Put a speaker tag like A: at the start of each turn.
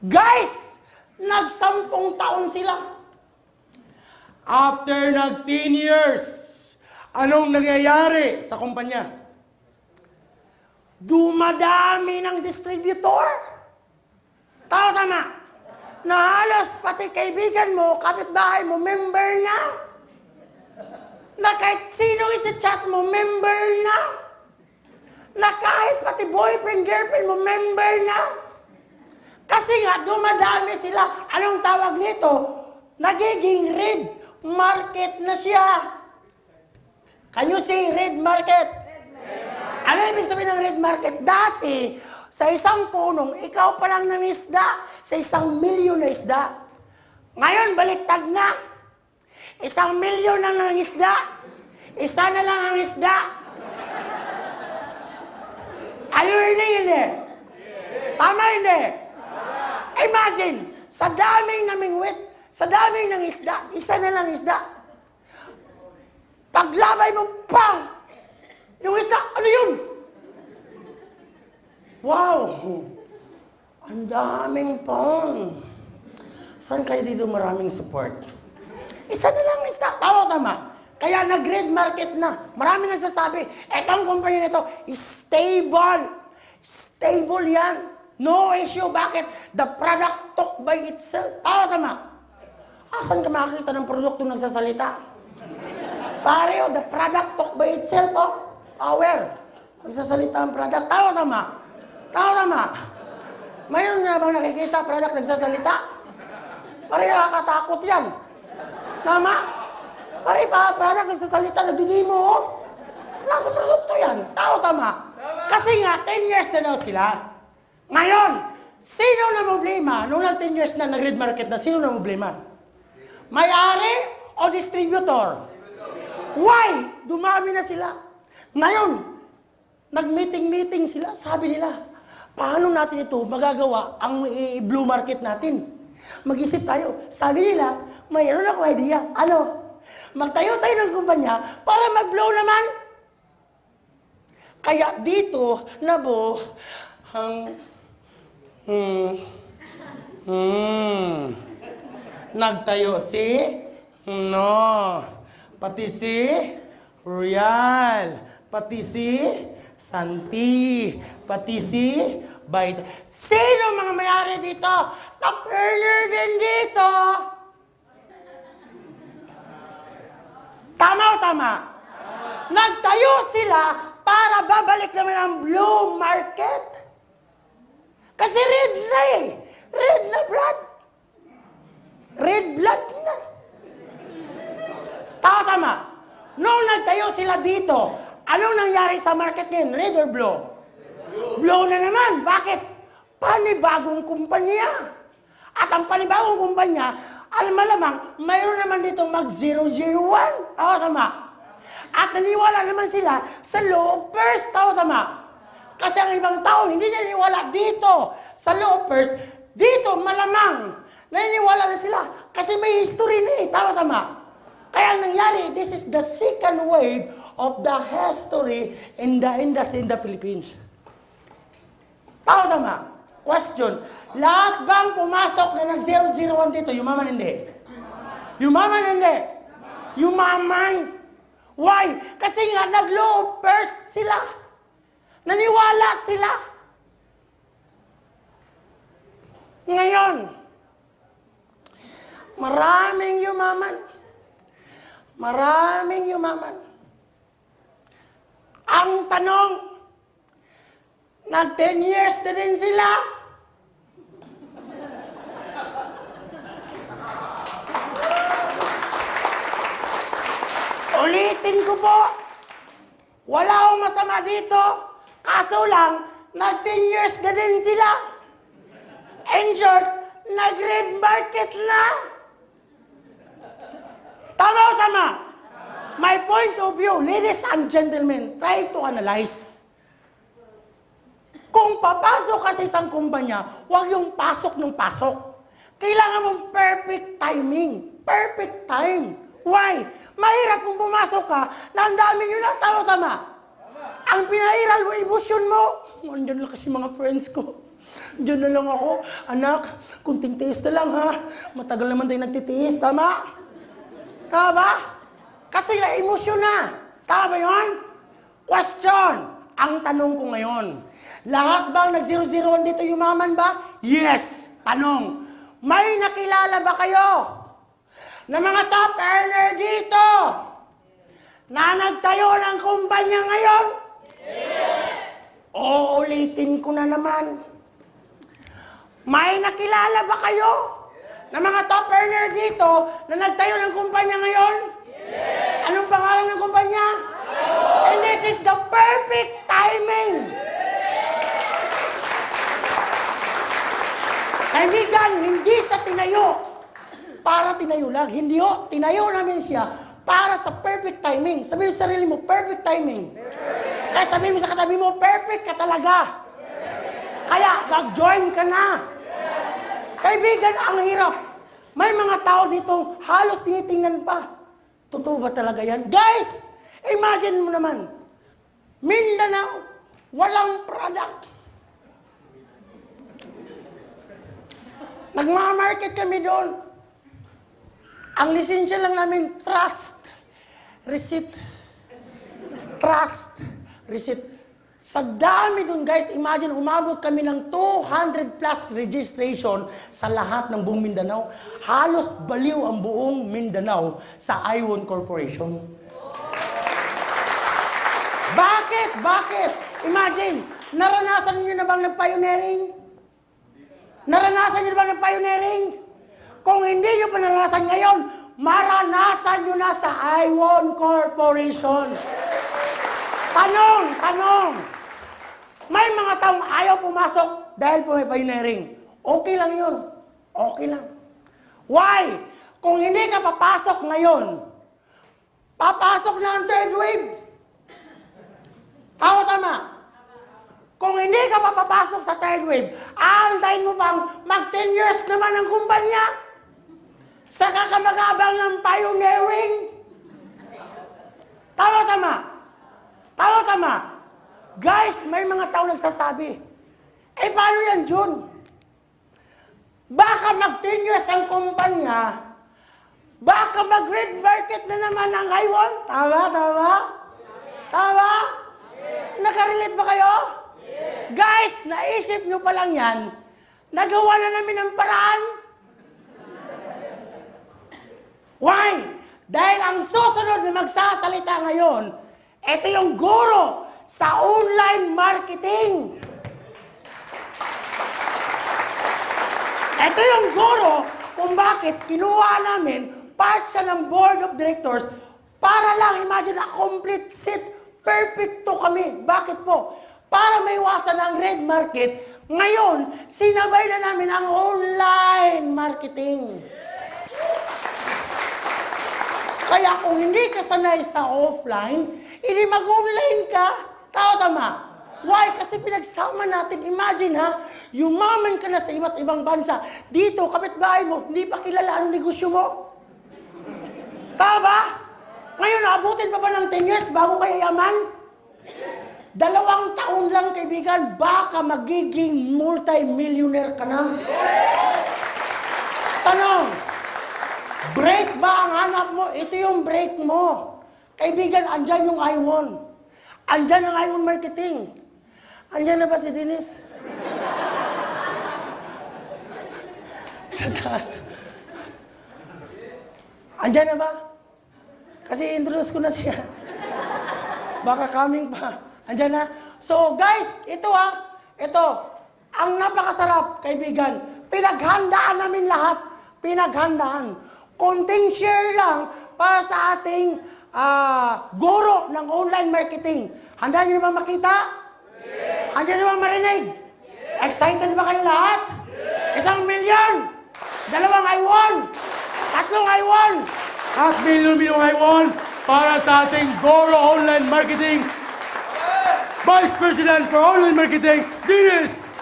A: Guys, nag-10 taon sila. After 10 years, anong nangyayari sa kumpanya? Dumadami ng distributor. Tama. Na halos pati kaibigan mo, kapitbahay mo, member na. Na kahit sino i-chat mo, member na. Na kahit pati boyfriend, girlfriend mo, member na. Kasi nga, dumadami sila. Anong tawag nito? Nagiging red market na siya. Can you say red market? Ano ibig sabihin ng red market? Dati, sa isang punong, ikaw pa lang nangisda sa 1 milyon na isda. Ngayon, baliktad na. 1 milyon ang nangisda. Isa na lang ang isda. Ayun hindi. Tama hindi. Imagine, sa daming namingwit, sa daming ng isda, isa na lang isda. Paglabay mo, pang! Yung isda, ano yun? Wow! Ang daming pang. Saan kayo dito maraming support? Isa na lang isda. Tama. Kaya nag-red market na. Marami nagsasabi, etong kumpanya nito, stable. Stable yan. No issue. Bakit? The product talk by itself. Tama. Asan ka makakita ng produkto nagsasalita? Pare, the product talk by itself, oh. Power. Nagsasalita ang product. Tama. Mayroon na bang nakikita product nagsasalita? Pare, nakakatakot yan. Tama? Pare, product nagsasalita, nagdidimo, oh. Wala sa produkto yan. Tama. Kasi nga, 10 years na daw sila. Ngayon, sino na problema? Nung 10 years na nag-red market na, sino na problema? May-ari o distributor? Why? Dumami na sila. Ngayon, nag-meeting sila. Sabi nila, paano natin ito magagawa ang blue market natin? Mag-isip tayo. Sabi nila, mayroon akong idea. Ano? Magtayo tayo ng kumpanya para mag-blow naman. Kaya dito, nabo, nagtayo si, pati si Royal, pati si Santi, pati si Bait. Sino mga mayari dito? Top earner din dito. Tama. Nagtayo sila para babalik naman ang blue market. Kasi red na eh. Red na blood. Red blood na. Tama. Nung nagtayo sila dito, anong nangyari sa market ngayon? Red or blue? Blue na naman. Bakit? Panibagong kumpanya. At ang panibagong kumpanya, alam malamang, mayroon naman dito mag-001. Tama. At naniwala naman sila sa loafers. Tama. Kasi ang ibang tao hindi naniniwala dito sa loafers. Dito, malamang, naniniwala na sila. Kasi may history na eh. Tama. Kaya ang nangyari, this is the second wave of the history in the industry in the Philippines. Tama. Question, lahat bang pumasok na nag-001 dito? Yumaman hindi? Yumaman. Why? Kasi nga nag-loafers sila. Naniwala sila. Ngayon, maraming yumaman. Ang tanong, nag-10 years na din sila. Ulitin ko po, wala akong masama dito. Kaso lang, nag-10 years na din sila. In short, nag-red market na. Tama. My point of view, ladies and gentlemen, try to analyze. Kung papasok ka sa isang kumpanya, huwag yung pasok ng pasok. Kailangan mong perfect timing. Perfect time. Why? Mahirap kung pumasok ka, na ang dami nyo na, tama. Ang pinairal mo, emosyon mo. Andyan lang kasi mga friends ko. Diyan na lang ako. Anak, kunting tiis na lang ha. Matagal naman tayo nagtitiis, tama? Tama ba? Kasi na-emosyon na. Tama ba yun? Question. Ang tanong ko ngayon, lahat bang nag-001 dito yumaman ba? Yes! Tanong, may nakilala ba kayo na mga top earner dito na nagtayo ng kumpanya ngayon? Yes! Uulitin ko na naman. May nakilala ba kayo na mga top earner dito na nagtayo ng kumpanya ngayon? Yes! Anong pangalan ng kumpanya? And this is the perfect timing. Kaibigan, hindi sa tinayo para tinayo lang. Hindi ho, tinayo namin siya para sa perfect timing. Sabihin mo sa sarili mo, perfect timing. Kaya sabihin mo sa katabi mo, perfect ka talaga. Kaya mag-join ka na. Kaibigan, ang hirap. May mga tao ditong halos tinitingnan pa. Totoo ba talaga yan? Guys, imagine mo naman, Mindanao, walang product. Nagmamarket kami doon. Ang lisensya lang namin, trust, receipt. Trust, receipt. Sa dami doon, guys, imagine, umabot kami ng 200 plus registration sa lahat ng buong Mindanao. Halos baliw ang buong Mindanao sa iWon Corporation. Bakit? Bakit? Imagine, naranasan niyo na bang nag-pioneering? Naranasan niyo na bang nag-pioneering? Kung hindi niyo pa naranasan ngayon, maranasan niyo na sa iWon Corporation. Tanong. May mga taong ayaw pumasok dahil po may pioneering. Okay lang yun. Okay lang. Why? Kung hindi ka papasok ngayon, papasok na ang third wave. Tama. Kung hindi ka papapasok sa third wave, aantayin mo bang mag 10 years naman ang kumpanya? Saka ka mag-abang ng pioneering? Tama. Guys, may mga tao nagsasabi, paano yan, Jun? Baka mag 10 years ang kumpanya, baka mag-red market na naman ang iWon? Tama? Nakarelate ba kayo? Yes. Guys, naisip nyo pa lang yan, nagawa na namin ang paraan. Why? Dahil ang susunod na magsasalita ngayon, ito yung guro sa online marketing. Ito yung guro kung bakit kinuha namin part siya ng board of directors para lang, imagine, a complete set, perfecto kami. Bakit po? Para maiwasan ang red market, ngayon, sinabay na namin ang online marketing. Kaya kung hindi ka sanay sa offline, hindi mag-online ka. Tama. Why? Kasi pinagsama natin. Imagine ha, yumaman ka na sa iba't ibang bansa. Dito, kapitbahay mo, hindi pa kilala ang negosyo mo. Tama? Ngayon, abutin pa ba ng 10 years bago kayo yaman? 2 taon lang, kaibigan, baka magiging multi-millionaire ka na. Tanong, break ba ang hanap mo? Ito yung break mo. Kaibigan, andyan yung iWon. Andyan ang iWon marketing. Andyan na ba si Dennis? Sa taas. Andyan na ba? Kasi introduce ko na siya. Baka coming pa. Andyan na. So guys, ito ang napakasarap, kaibigan. Pinaghandaan namin lahat. Pinaghandaan. Konting share lang para sa ating guro ng online marketing. Handa niyo na ba makita? Yes. Handa niyo na ba marinig? Yes. Excited ba kayo lahat? Yes. 1 million! 2 iWon! 3 iWon!
B: At milyon-milyong iWon para sa ating Goro Online Marketing Vice President for Online Marketing, Dennis